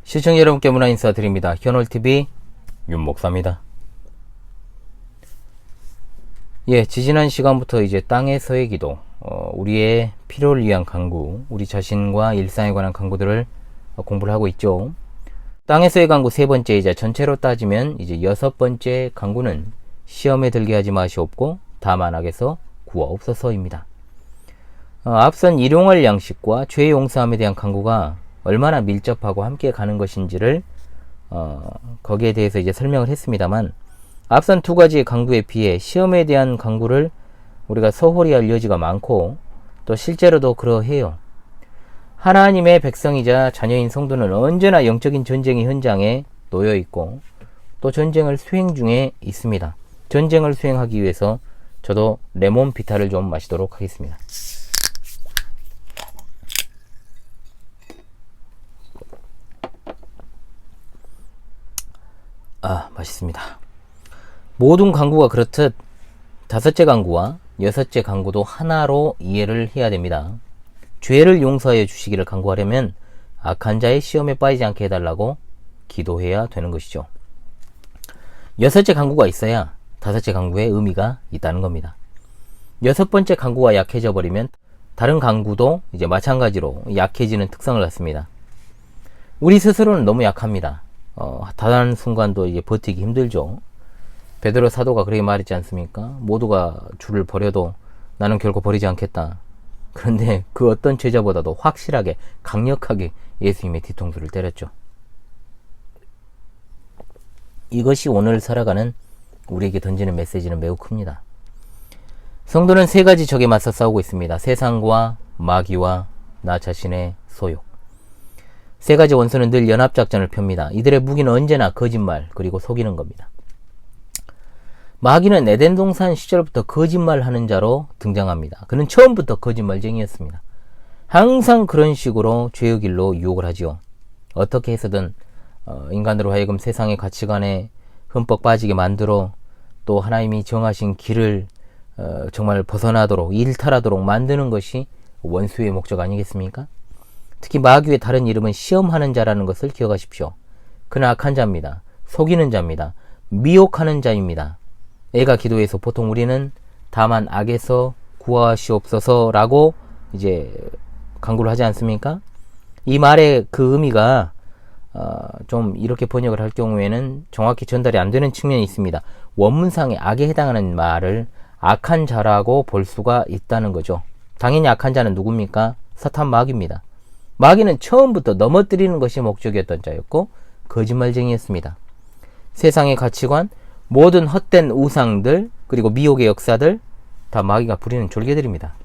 시청자 여러분께 문화 인사드립니다. 현올TV 윤목사입니다. 지지난 시간부터 이제 땅에서의 기도, 우리의 필요를 위한 간구, 우리 자신과 일상에 관한 간구들을 공부를 하고 있죠. 땅에서의 간구 세 번째이자 전체로 따지면 이제 여섯 번째 간구는 시험에 들게 하지 마시옵고 다만 악에서 구하옵소서입니다. 앞선 일용할 양식과 죄 용서함에 대한 간구가 얼마나 밀접하고 함께 가는 것인지를 거기에 대해서 이제 설명을 했습니다만, 앞선 두 가지의 간구에 비해 시험에 대한 간구를 우리가 소홀히 할 여지가 많고 또 실제로도 그러해요. 하나님의 백성이자 자녀인 성도는 언제나 영적인 전쟁의 현장에 놓여 있고 또 전쟁을 수행 중에 있습니다. 전쟁을 수행하기 위해서 저도 레몬 비타를 좀 마시도록 하겠습니다. 맛있습니다. 모든 간구가 그렇듯 다섯째 간구와 여섯째 간구도 하나로 이해를 해야 됩니다. 죄를 용서하여 주시기를 간구하려면 악한 자의 시험에 빠지지 않게 해달라고 기도해야 되는 것이죠. 여섯째 간구가 있어야 다섯째 간구의 의미가 있다는 겁니다. 여섯 번째 간구가 약해져 버리면 다른 간구도 이제 마찬가지로 약해지는 특성을 갖습니다. 우리 스스로는 너무 약합니다. 다단한 순간도 이제 버티기 힘들죠. 베드로 사도가 그렇게 말했지 않습니까? 모두가 주를 버려도 나는 결코 버리지 않겠다. 그런데 그 어떤 제자보다도 확실하게 강력하게 예수님의 뒤통수를 때렸죠. 이것이 오늘 살아가는 우리에게 던지는 메시지는 매우 큽니다. 성도는 세 가지 적에 맞서 싸우고 있습니다. 세상과 마귀와 나 자신의 소욕. 세 가지 원수는 늘 연합작전을 펴니다. 이들의 무기는 언제나 거짓말 그리고 속이는 겁니다. 마귀는 에덴 동산 시절부터 거짓말하는 자로 등장합니다. 그는 처음부터 거짓말쟁이였습니다. 항상 그런 식으로 죄의 길로 유혹을 하지요. 어떻게 해서든 인간으로 하여금 세상의 가치관에 흠뻑 빠지게 만들어 또 하나님이 정하신 길을 정말 벗어나도록 일탈하도록 만드는 것이 원수의 목적 아니겠습니까? 특히 마귀의 다른 이름은 시험하는 자라는 것을 기억하십시오. 그는 악한 자입니다. 속이는 자입니다. 미혹하는 자입니다. 애가 기도해서 보통 우리는 다만 악에서 구하시옵소서라고 이제 간구를 하지 않습니까? 이 말의 그 의미가 좀 이렇게 번역을 할 경우에는 정확히 전달이 안 되는 측면이 있습니다. 원문상에 악에 해당하는 말을 악한 자라고 볼 수가 있다는 거죠. 당연히 악한 자는 누굽니까? 사탄 마귀입니다. 마귀는 처음부터 넘어뜨리는 것이 목적이었던 자였고 거짓말쟁이였습니다. 세상의 가치관, 모든 헛된 우상들, 그리고 미혹의 역사들 다 마귀가 부리는 졸개들입니다.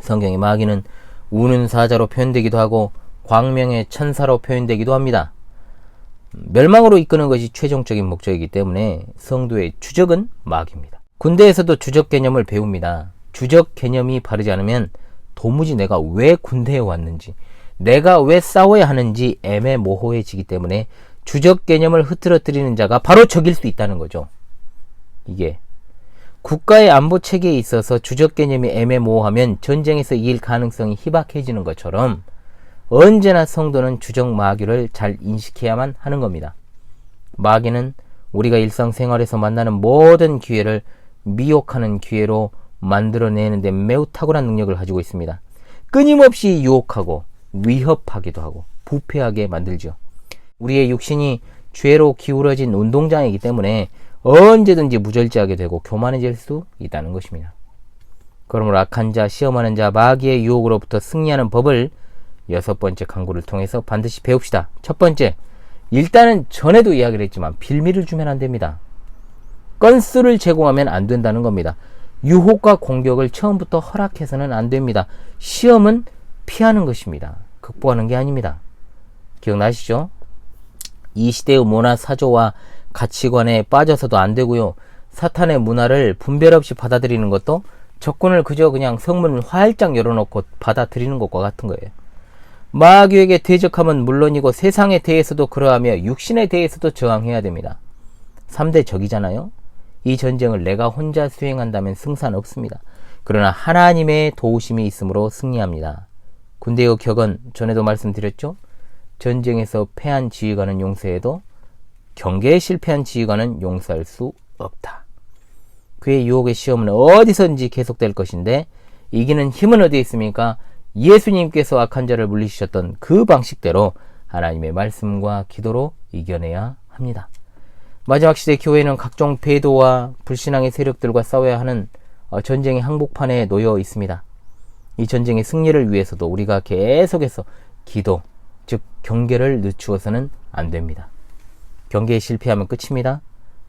성경의 마귀는 우는 사자로 표현되기도 하고 광명의 천사로 표현되기도 합니다. 멸망으로 이끄는 것이 최종적인 목적이기 때문에 성도의 주적은 마귀입니다. 군대에서도 주적 개념을 배웁니다. 주적 개념이 바르지 않으면 도무지 내가 왜 군대에 왔는지, 내가 왜 싸워야 하는지 애매모호해지기 때문에 주적 개념을 흐트러뜨리는 자가 바로 적일 수 있다는 거죠. 이게 국가의 안보 체계에 있어서 주적 개념이 애매모호하면 전쟁에서 이길 가능성이 희박해지는 것처럼 언제나 성도는 주적 마귀를 잘 인식해야만 하는 겁니다. 마귀는 우리가 일상생활에서 만나는 모든 기회를 미혹하는 기회로 만들어내는데 매우 탁월한 능력을 가지고 있습니다. 끊임없이 유혹하고 위협하기도 하고 부패하게 만들죠. 우리의 육신이 죄로 기울어진 운동장이기 때문에 언제든지 무절제하게 되고 교만해질 수 있다는 것입니다. 그러므로 악한 자, 시험하는 자, 마귀의 유혹으로부터 승리하는 법을 여섯 번째 간구를 통해서 반드시 배웁시다. 첫 번째, 일단은 전에도 이야기를 했지만 빌미를 주면 안 됩니다. 건수를 제공하면 안 된다는 겁니다. 유혹과 공격을 처음부터 허락해서는 안 됩니다. 시험은 피하는 것입니다. 극복하는 게 아닙니다. 기억나시죠? 이 시대의 문화 사조와 가치관에 빠져서도 안 되고요. 사탄의 문화를 분별 없이 받아들이는 것도 적군을 그저 그냥 성문을 활짝 열어놓고 받아들이는 것과 같은 거예요. 마귀에게 대적함은 물론이고 세상에 대해서도 그러하며 육신에 대해서도 저항해야 됩니다. 3대 적이잖아요. 이 전쟁을 내가 혼자 수행한다면 승산 없습니다. 그러나 하나님의 도우심이 있으므로 승리합니다. 군대의 격은 전에도 말씀드렸죠. 전쟁에서 패한 지휘관은 용서해도 경계에 실패한 지휘관은 용서할 수 없다. 그의 유혹의 시험은 어디선지 계속될 것인데 이기는 힘은 어디에 있습니까? 예수님께서 악한 자를 물리치셨던 그 방식대로 하나님의 말씀과 기도로 이겨내야 합니다. 마지막 시대 교회는 각종 배도와 불신앙의 세력들과 싸워야 하는 전쟁의 항복판에 놓여 있습니다. 이 전쟁의 승리를 위해서도 우리가 계속해서 기도, 즉 경계를 늦추어서는 안 됩니다. 경계에 실패하면 끝입니다.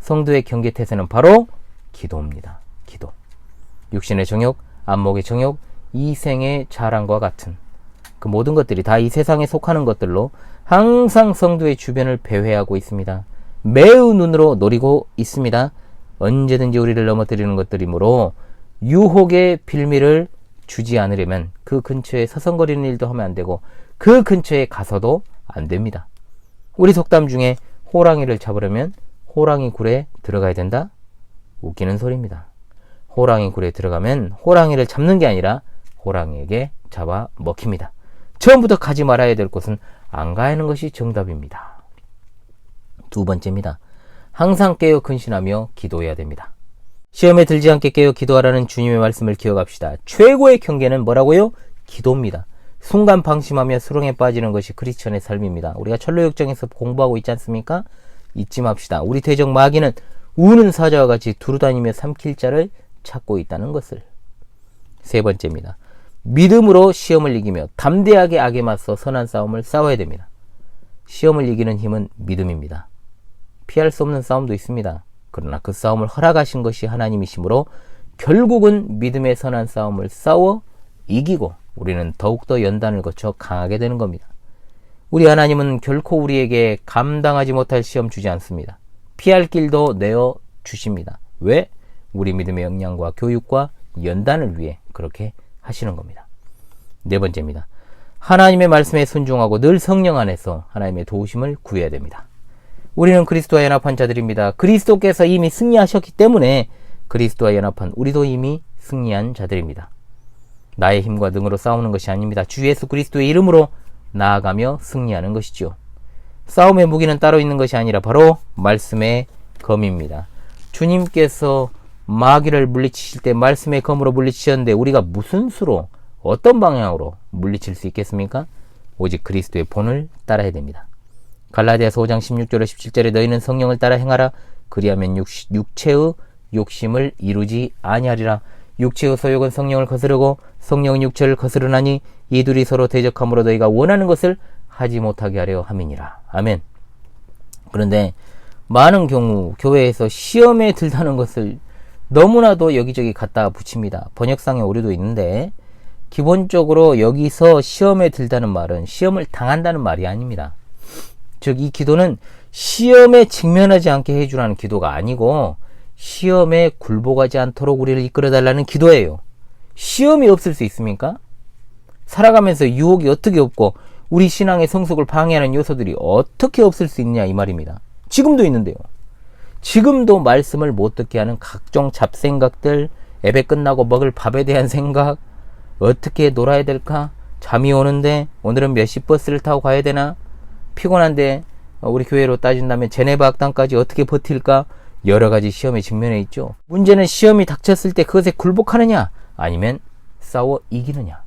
성도의 경계 태세는 바로 기도입니다. 기도. 육신의 정욕, 안목의 정욕, 이생의 자랑과 같은 그 모든 것들이 다 이 세상에 속하는 것들로 항상 성도의 주변을 배회하고 있습니다. 매우 눈으로 노리고 있습니다. 언제든지 우리를 넘어뜨리는 것들이므로 유혹의 빌미를 주지 않으려면 그 근처에 서성거리는 일도 하면 안 되고 그 근처에 가서도 안 됩니다. 우리 속담 중에 호랑이를 잡으려면 호랑이 굴에 들어가야 된다? 웃기는 소리입니다. 호랑이 굴에 들어가면 호랑이를 잡는 게 아니라 호랑이에게 잡아 먹힙니다. 처음부터 가지 말아야 될 곳은 안 가야 하는 것이 정답입니다. 두 번째입니다. 항상 깨어 근신하며 기도해야 됩니다. 시험에 들지 않게 깨어 기도하라는 주님의 말씀을 기억합시다. 최고의 경계는 뭐라고요? 기도입니다. 순간 방심하며 수렁에 빠지는 것이 크리스천의 삶입니다. 우리가 철로역정에서 공부하고 있지 않습니까? 잊지 맙시다. 우리 대적 마귀는 우는 사자와 같이 두루다니며 삼킬 자를 찾고 있다는 것을. 세 번째입니다. 믿음으로 시험을 이기며 담대하게 악에 맞서 선한 싸움을 싸워야 됩니다. 시험을 이기는 힘은 믿음입니다. 피할 수 없는 싸움도 있습니다. 그러나 그 싸움을 허락하신 것이 하나님이시므로 결국은 믿음의 선한 싸움을 싸워 이기고 우리는 더욱더 연단을 거쳐 강하게 되는 겁니다. 우리 하나님은 결코 우리에게 감당하지 못할 시험 주지 않습니다. 피할 길도 내어 주십니다. 왜? 우리 믿음의 역량과 교육과 연단을 위해 그렇게 하시는 겁니다. 네 번째입니다. 하나님의 말씀에 순종하고 늘 성령 안에서 하나님의 도우심을 구해야 됩니다. 우리는 그리스도와 연합한 자들입니다. 그리스도께서 이미 승리하셨기 때문에 그리스도와 연합한 우리도 이미 승리한 자들입니다. 나의 힘과 능으로 싸우는 것이 아닙니다. 주 예수 그리스도의 이름으로 나아가며 승리하는 것이죠. 싸움의 무기는 따로 있는 것이 아니라 바로 말씀의 검입니다. 주님께서 마귀를 물리치실 때 말씀의 검으로 물리치셨는데 우리가 무슨 수로 어떤 방향으로 물리칠 수 있겠습니까? 오직 그리스도의 본을 따라야 됩니다. 갈라디아서 5장 16절에 17절에 너희는 성령을 따라 행하라. 그리하면 육체의 욕심을 이루지 아니하리라. 육체의 소욕은 성령을 거스르고 성령은 육체를 거스르나니 이 둘이 서로 대적함으로 너희가 원하는 것을 하지 못하게 하려 함이니라. 아멘. 그런데 많은 경우 교회에서 시험에 들다는 것을 너무나도 여기저기 갖다 붙입니다. 번역상의 오류도 있는데 기본적으로 여기서 시험에 들다는 말은 시험을 당한다는 말이 아닙니다. 즉 이 기도는 시험에 직면하지 않게 해주라는 기도가 아니고 시험에 굴복하지 않도록 우리를 이끌어달라는 기도예요. 시험이 없을 수 있습니까? 살아가면서 유혹이 어떻게 없고 우리 신앙의 성숙을 방해하는 요소들이 어떻게 없을 수 있냐 이 말입니다. 지금도 있는데요. 지금도 말씀을 못 듣게 하는 각종 잡생각들, 예배 끝나고 먹을 밥에 대한 생각, 어떻게 놀아야 될까? 잠이 오는데 오늘은 몇 시 버스를 타고 가야 되나? 피곤한데 우리 교회로 따진다면 제네바 악당까지 어떻게 버틸까? 여러 가지 시험에 직면해 있죠. 문제는 시험이 닥쳤을 때 그것에 굴복하느냐 아니면 싸워 이기느냐.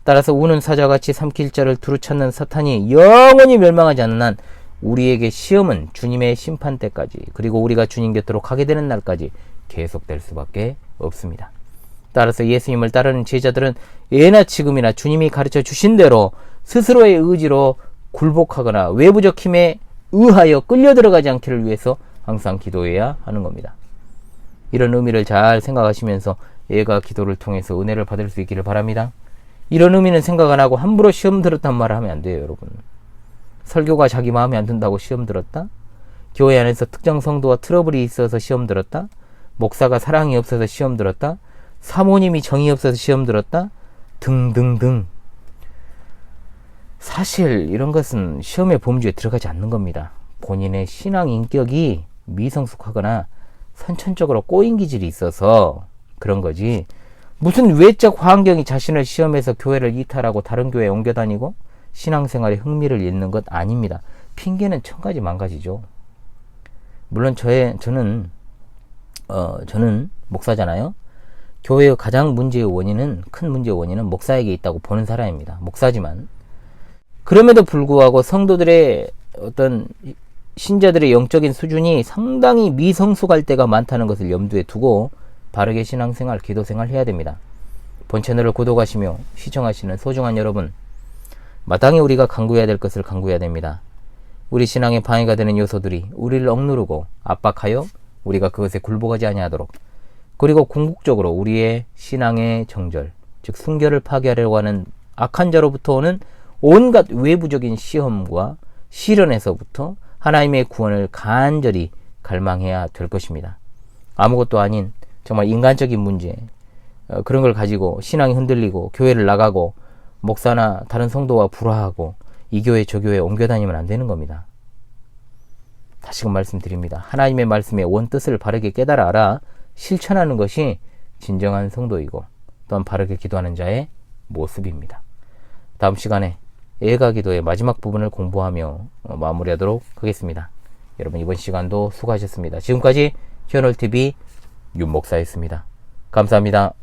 따라서 우는 사자같이 삼킬 자를 두루 찾는 사탄이 영원히 멸망하지 않는 한 우리에게 시험은 주님의 심판 때까지 그리고 우리가 주님 곁으로 가게 되는 날까지 계속될 수밖에 없습니다. 따라서 예수님을 따르는 제자들은 예나 지금이나 주님이 가르쳐 주신 대로 스스로의 의지로 굴복하거나 외부적 힘에 의하여 끌려 들어가지 않기를 위해서 항상 기도해야 하는 겁니다. 이런 의미를 잘 생각하시면서 예가 기도를 통해서 은혜를 받을 수 있기를 바랍니다. 이런 의미는 생각 안 하고 함부로 시험 들었단 말을 하면 안 돼요, 여러분. 설교가 자기 마음에 안 든다고 시험 들었다? 교회 안에서 특정 성도와 트러블이 있어서 시험 들었다? 목사가 사랑이 없어서 시험 들었다? 사모님이 정이 없어서 시험 들었다? 등등등. 사실 이런 것은 시험의 범주에 들어가지 않는 겁니다. 본인의 신앙 인격이 미성숙하거나 선천적으로 꼬인 기질이 있어서 그런 거지 무슨 외적 환경이 자신을 시험해서 교회를 이탈하고 다른 교회에 옮겨 다니고 신앙생활에 흥미를 잃는 것 아닙니다. 핑계는 천가지 만가지죠. 물론 저는 목사잖아요. 교회의 가장 큰 문제의 원인은 목사에게 있다고 보는 사람입니다. 목사지만 그럼에도 불구하고 성도들의 어떤 신자들의 영적인 수준이 상당히 미성숙할 때가 많다는 것을 염두에 두고 바르게 신앙생활, 기도생활 해야 됩니다. 본 채널을 구독하시며 시청하시는 소중한 여러분, 마땅히 우리가 강구해야 될 것을 강구해야 됩니다. 우리 신앙에 방해가 되는 요소들이 우리를 억누르고 압박하여 우리가 그것에 굴복하지 아니하도록, 그리고 궁극적으로 우리의 신앙의 정절, 즉 순결을 파괴하려고 하는 악한 자로부터 오는 온갖 외부적인 시험과 시련에서부터 하나님의 구원을 간절히 갈망해야 될 것입니다. 아무것도 아닌 정말 인간적인 문제, 그런 걸 가지고 신앙이 흔들리고 교회를 나가고 목사나 다른 성도와 불화하고 이 교회 저 교회에 옮겨 다니면 안 되는 겁니다. 다시금 말씀드립니다. 하나님의 말씀의 원뜻을 바르게 깨달아 알아 실천하는 것이 진정한 성도이고 또한 바르게 기도하는 자의 모습입니다. 다음 시간에 애가기도의 마지막 부분을 공부하며 마무리하도록 하겠습니다. 여러분 이번 시간도 수고하셨습니다. 지금까지 히어널TV 윤목사였습니다. 감사합니다.